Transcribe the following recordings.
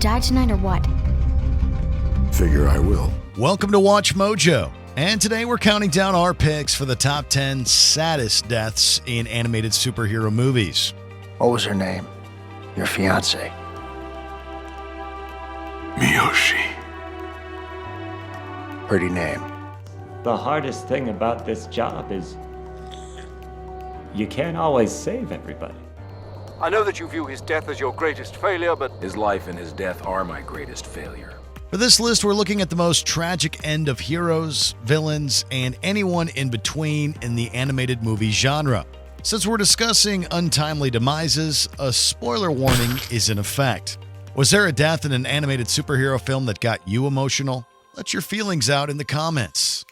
die tonight or what? Figure I will. Welcome to WatchMojo, and today we're counting down our picks for the top 10 saddest deaths in animated superhero movies. What was her name? Your fiancée? Miyoshi. Pretty name. The hardest thing about this job is you can't always save everybody. I know that you view his death as your greatest failure, but his life and his death are my greatest failure. For this list, we're looking at the most tragic end of heroes, villains, and anyone in between in the animated movie genre. Since we're discussing untimely demises, a spoiler warning is in effect. Was there a death in an animated superhero film that got you emotional? Let your feelings out in the comments.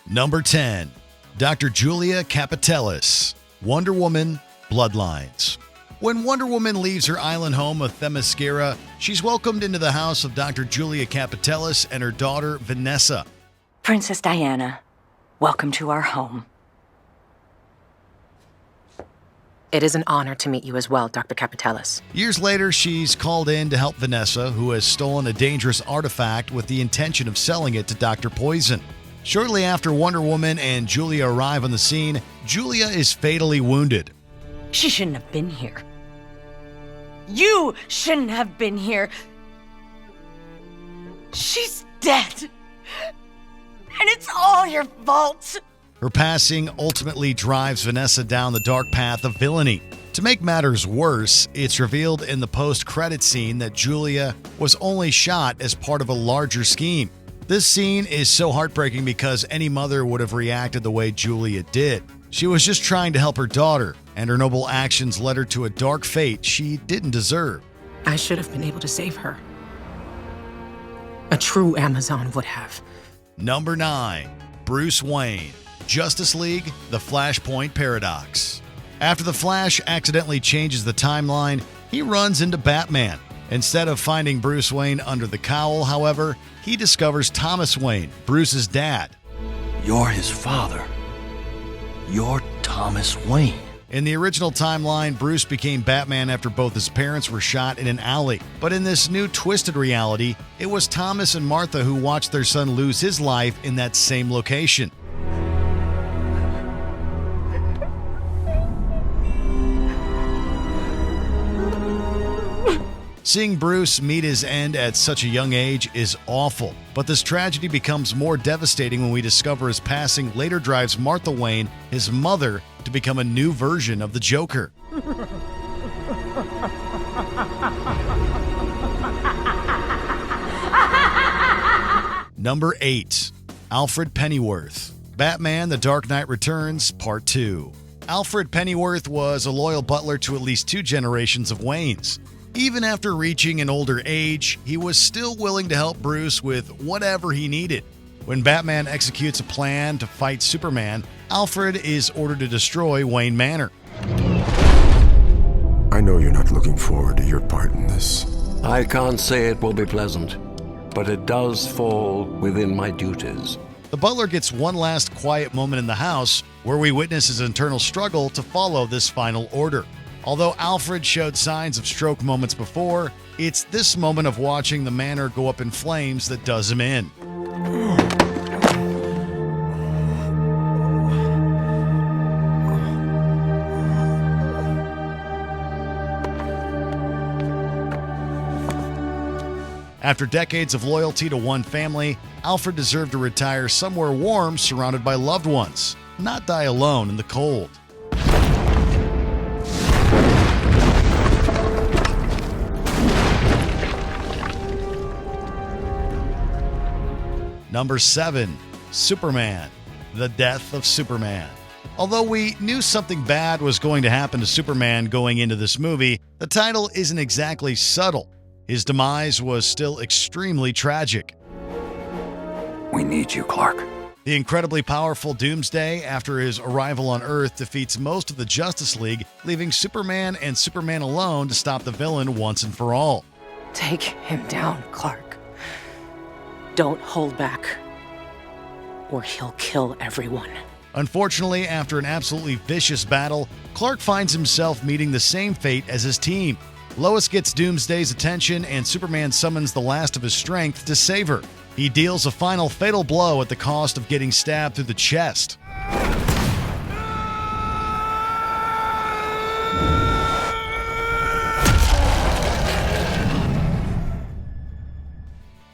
Number 10. Dr. Julia Capitellus, Wonder Woman, Bloodlines. When Wonder Woman leaves her island home of Themyscira, she's welcomed into the house of Dr. Julia Capitellus and her daughter, Vanessa. Princess Diana, welcome to our home. It is an honor to meet you as well, Dr. Capitellus. Years later, she's called in to help Vanessa, who has stolen a dangerous artifact with the intention of selling it to Dr. Poison. Shortly after Wonder Woman and Julia arrive on the scene, Julia is fatally wounded. She shouldn't have been here. You shouldn't have been here. She's dead. And it's all your fault. Her passing ultimately drives Vanessa down the dark path of villainy. To make matters worse, it's revealed in the post-credit scene that Julia was only shot as part of a larger scheme. This scene is so heartbreaking because any mother would have reacted the way Julia did. She was just trying to help her daughter, and her noble actions led her to a dark fate she didn't deserve. I should have been able to save her. A true Amazon would have. Number 9. Bruce Wayne, Justice League, The Flashpoint Paradox. After the Flash accidentally changes the timeline, he runs into Batman. Instead of finding Bruce Wayne under the cowl, however, he discovers Thomas Wayne, Bruce's dad. You're his father. You're Thomas Wayne. In the original timeline, Bruce became Batman after both his parents were shot in an alley. But in this new twisted reality, it was Thomas and Martha who watched their son lose his life in that same location. Seeing Bruce meet his end at such a young age is awful, but this tragedy becomes more devastating when we discover his passing later drives Martha Wayne, his mother, to become a new version of the Joker. Number 8. Alfred Pennyworth, Batman: The Dark Knight Returns, Part 2. Alfred Pennyworth was a loyal butler to at least 2 generations of Waynes. Even after reaching an older age, he was still willing to help Bruce with whatever he needed. When Batman executes a plan to fight Superman, Alfred is ordered to destroy Wayne Manor. I know you're not looking forward to your part in this. I can't say it will be pleasant, but it does fall within my duties. The butler gets one last quiet moment in the house where we witness his internal struggle to follow this final order. Although Alfred showed signs of stroke moments before, it's this moment of watching the manor go up in flames that does him in. After decades of loyalty to one family, Alfred deserved to retire somewhere warm surrounded by loved ones, not die alone in the cold. Number 7. Superman, The Death of Superman. Although we knew something bad was going to happen to Superman going into this movie, the title isn't exactly subtle. His demise was still extremely tragic. We need you, Clark. The incredibly powerful Doomsday, after his arrival on Earth, defeats most of the Justice League, leaving Superman and Superman alone to stop the villain once and for all. Take him down, Clark. Don't hold back, or he'll kill everyone. Unfortunately, after an absolutely vicious battle, Clark finds himself meeting the same fate as his team. Lois gets Doomsday's attention, and Superman summons the last of his strength to save her. He deals a final fatal blow at the cost of getting stabbed through the chest.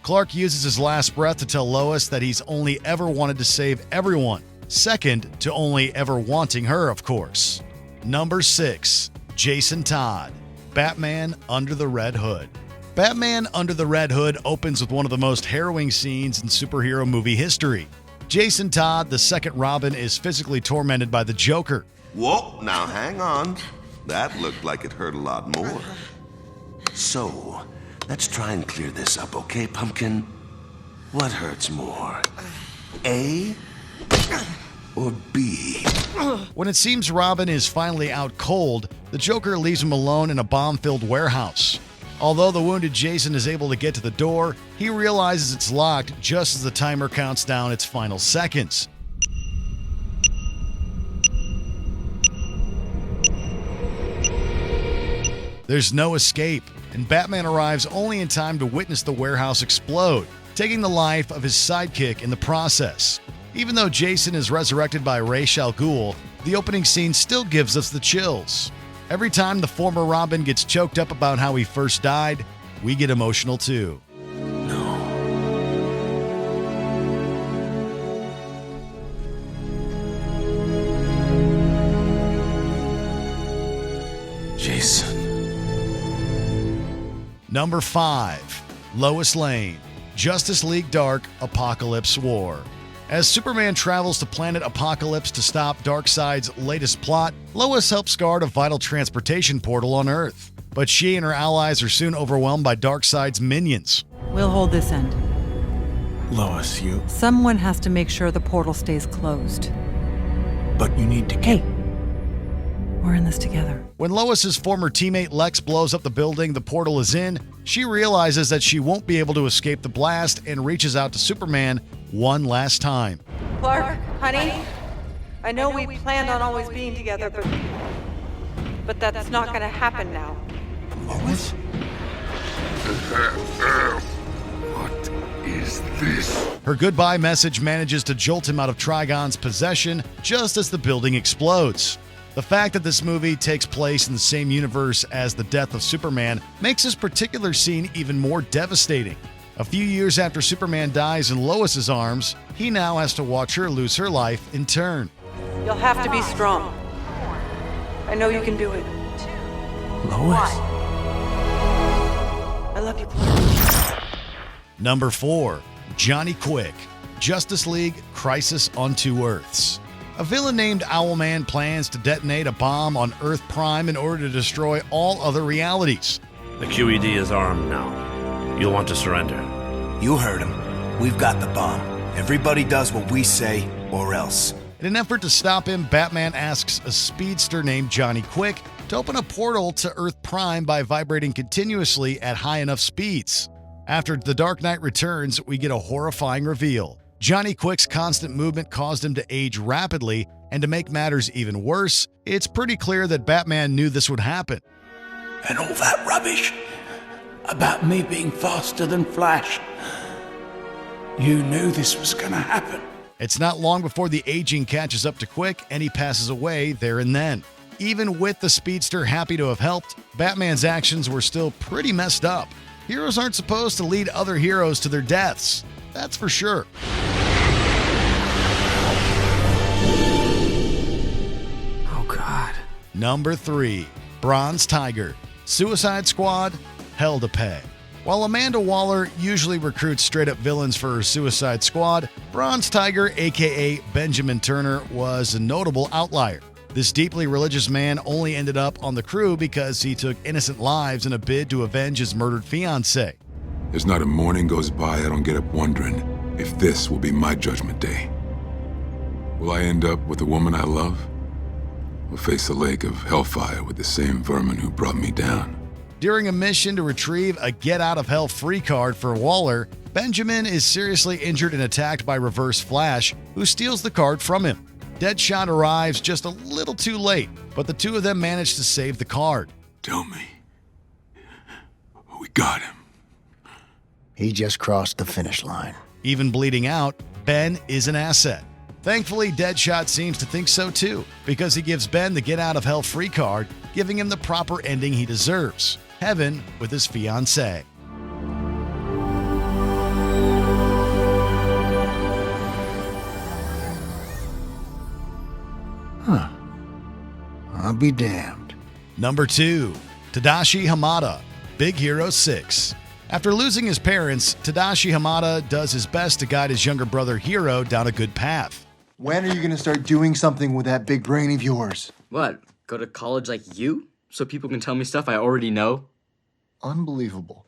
Clark uses his last breath to tell Lois that he's only ever wanted to save everyone, second to only ever wanting her, of course. Number 6. Jason Todd, Batman Under the Red Hood. Batman Under the Red Hood opens with one of the most harrowing scenes in superhero movie history. Jason Todd, the second Robin, is physically tormented by the Joker. Whoa, now hang on. That looked like it hurt a lot more. So, let's try and clear this up, okay, Pumpkin? What hurts more? A or B? When it seems Robin is finally out cold, the Joker leaves him alone in a bomb-filled warehouse. Although the wounded Jason is able to get to the door, he realizes it's locked just as the timer counts down its final seconds. There's no escape, and Batman arrives only in time to witness the warehouse explode, taking the life of his sidekick in the process. Even though Jason is resurrected by Ra's al Ghul, the opening scene still gives us the chills. Every time the former Robin gets choked up about how he first died, we get emotional too. No. Jason. Number 5. Lois Lane, Justice League Dark Apocalypse War. As Superman travels to planet Apocalypse to stop Darkseid's latest plot, Lois helps guard a vital transportation portal on Earth. But she and her allies are soon overwhelmed by Darkseid's minions. We'll hold this end. Lois, you... Someone has to make sure the portal stays closed. But you need to get... Hey, we're in this together. When Lois's former teammate Lex blows up the building the portal is in, she realizes that she won't be able to escape the blast and reaches out to Superman one last time. Clark, honey, I know we planned on always being together, but that's not gonna happen now. Lois? What is this? Her goodbye message manages to jolt him out of Trigon's possession just as the building explodes. The fact that this movie takes place in the same universe as the death of Superman makes this particular scene even more devastating. A few years after Superman dies in Lois's arms, he now has to watch her lose her life in turn. You'll have to be strong. I know you can do it. Lois? I love you, Clark. Number 4. Johnny Quick, Justice League Crisis on Two Earths. A villain named Owlman plans to detonate a bomb on Earth Prime in order to destroy all other realities. The QED is armed now. You'll want to surrender. You heard him. We've got the bomb. Everybody does what we say, or else. In an effort to stop him, Batman asks a speedster named Johnny Quick to open a portal to Earth Prime by vibrating continuously at high enough speeds. After The Dark Knight Returns, we get a horrifying reveal. Johnny Quick's constant movement caused him to age rapidly, and to make matters even worse, it's pretty clear that Batman knew this would happen. And all that rubbish about me being faster than Flash. You knew this was gonna happen. It's not long before the aging catches up to Quick and he passes away there and then. Even with the speedster happy to have helped, Batman's actions were still pretty messed up. Heroes aren't supposed to lead other heroes to their deaths. That's for sure. Oh, God. Number 3. Bronze Tiger, Suicide Squad, Hell to Pay. While Amanda Waller usually recruits straight-up villains for her Suicide Squad, Bronze Tiger, aka Benjamin Turner, was a notable outlier. This deeply religious man only ended up on the crew because he took innocent lives in a bid to avenge his murdered fiancée. There's not a morning goes by I don't get up wondering if this will be my judgment day. Will I end up with the woman I love? Or face a lake of hellfire with the same vermin who brought me down? During a mission to retrieve a get-out-of-hell free card for Waller, Benjamin is seriously injured and attacked by Reverse Flash, who steals the card from him. Deadshot arrives just a little too late, but the two of them manage to save the card. Tell me, We got him. He just crossed the finish line. Even bleeding out, Ben is an asset. Thankfully, Deadshot seems to think so too, because he gives Ben the get-out-of-hell free card, giving him the proper ending he deserves: heaven with his fiancée. Huh. I'll be damned. Number 2. Tadashi Hamada, Big Hero 6. After losing his parents, Tadashi Hamada does his best to guide his younger brother Hiro down a good path. When are you gonna start doing something with that big brain of yours? What? Go to college like you? So people can tell me stuff I already know? Unbelievable.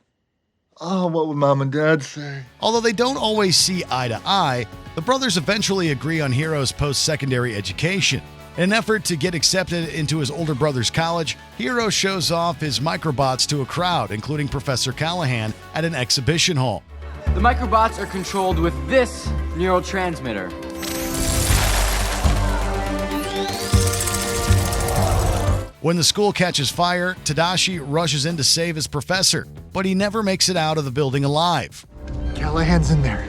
Oh, what would Mom and Dad say? Although they don't always see eye to eye, the brothers eventually agree on Hiro's post-secondary education. In an effort to get accepted into his older brother's college, Hiro shows off his microbots to a crowd, including Professor Callahan, at an exhibition hall. The microbots are controlled with this neurotransmitter. When the school catches fire, Tadashi rushes in to save his professor, but he never makes it out of the building alive. Callahan's in there.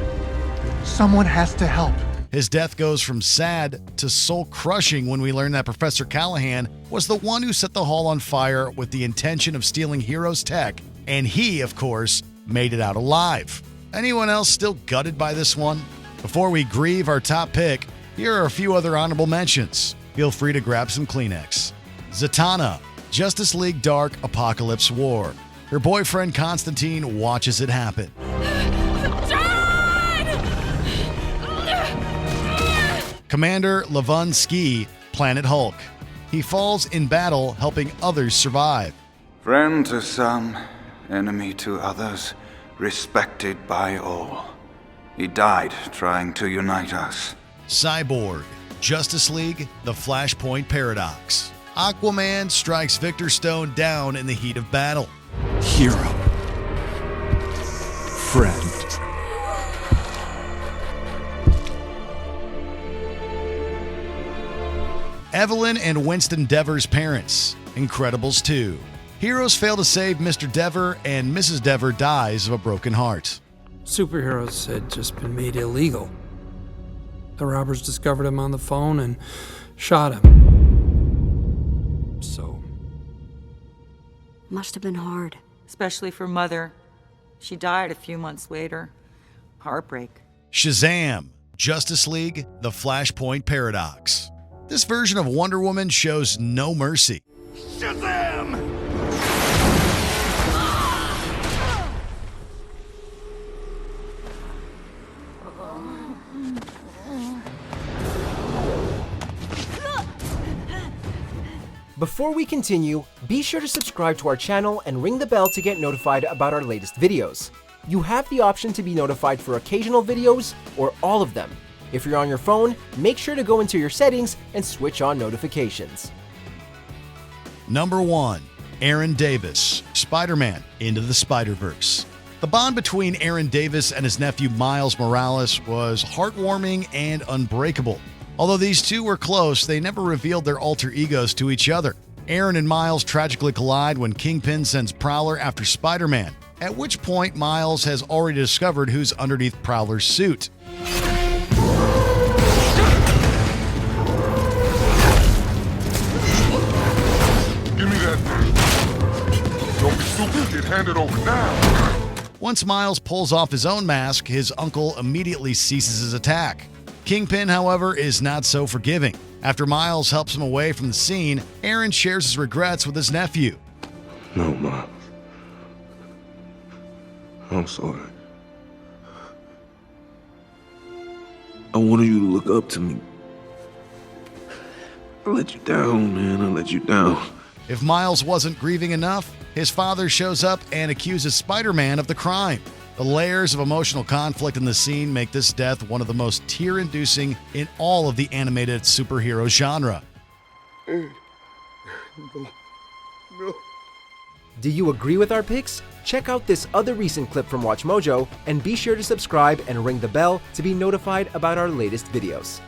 Someone has to help. His death goes from sad to soul-crushing when we learn that Professor Callahan was the one who set the hall on fire with the intention of stealing Hiro's tech, and he, of course, made it out alive. Anyone else still gutted by this one? Before we grieve our top pick, here are a few other honorable mentions. Feel free to grab some Kleenex. Zatanna, Justice League Dark Apocalypse War. Her boyfriend Constantine watches it happen. Commander Levon Planet Hulk. He falls in battle helping others survive. Friend to some, enemy to others, respected by all. He died trying to unite us. Cyborg, Justice League, The Flashpoint Paradox. Aquaman strikes Victor Stone down in the heat of battle. Hero. Friend. Evelyn and Winston Dever's parents. Incredibles 2. Heroes fail to save Mr. Dever, and Mrs. Dever dies of a broken heart. Superheroes had just been made illegal. The robbers discovered him on the phone and shot him. So. Must have been hard. Especially for Mother. She died a few months later. Heartbreak. Shazam! Justice League, The Flashpoint Paradox. This version of Wonder Woman shows no mercy. Shazam! Before we continue, be sure to subscribe to our channel and ring the bell to get notified about our latest videos. You have the option to be notified for occasional videos or all of them. If you're on your phone, make sure to go into your settings and switch on notifications. Number 1. Aaron Davis, Spider-Man Into the Spider-Verse. The bond between Aaron Davis and his nephew Miles Morales was heartwarming and unbreakable. Although these two were close, they never revealed their alter egos to each other. Aaron and Miles tragically collide when Kingpin sends Prowler after Spider-Man, at which point Miles has already discovered who's underneath Prowler's suit. Give me that thing. Don't be stupid. Get handed over now. Once Miles pulls off his own mask, his uncle immediately ceases his attack. Kingpin, however, is not so forgiving. After Miles helps him away from the scene, Aaron shares his regrets with his nephew. No, Miles. I'm sorry. I wanted you to look up to me. I let you down, man. I let you down. If Miles wasn't grieving enough, his father shows up and accuses Spider-Man of the crime. The layers of emotional conflict in the scene make this death one of the most tear-inducing in all of the animated superhero genre. Do you agree with our picks? Check out this other recent clip from WatchMojo and be sure to subscribe and ring the bell to be notified about our latest videos.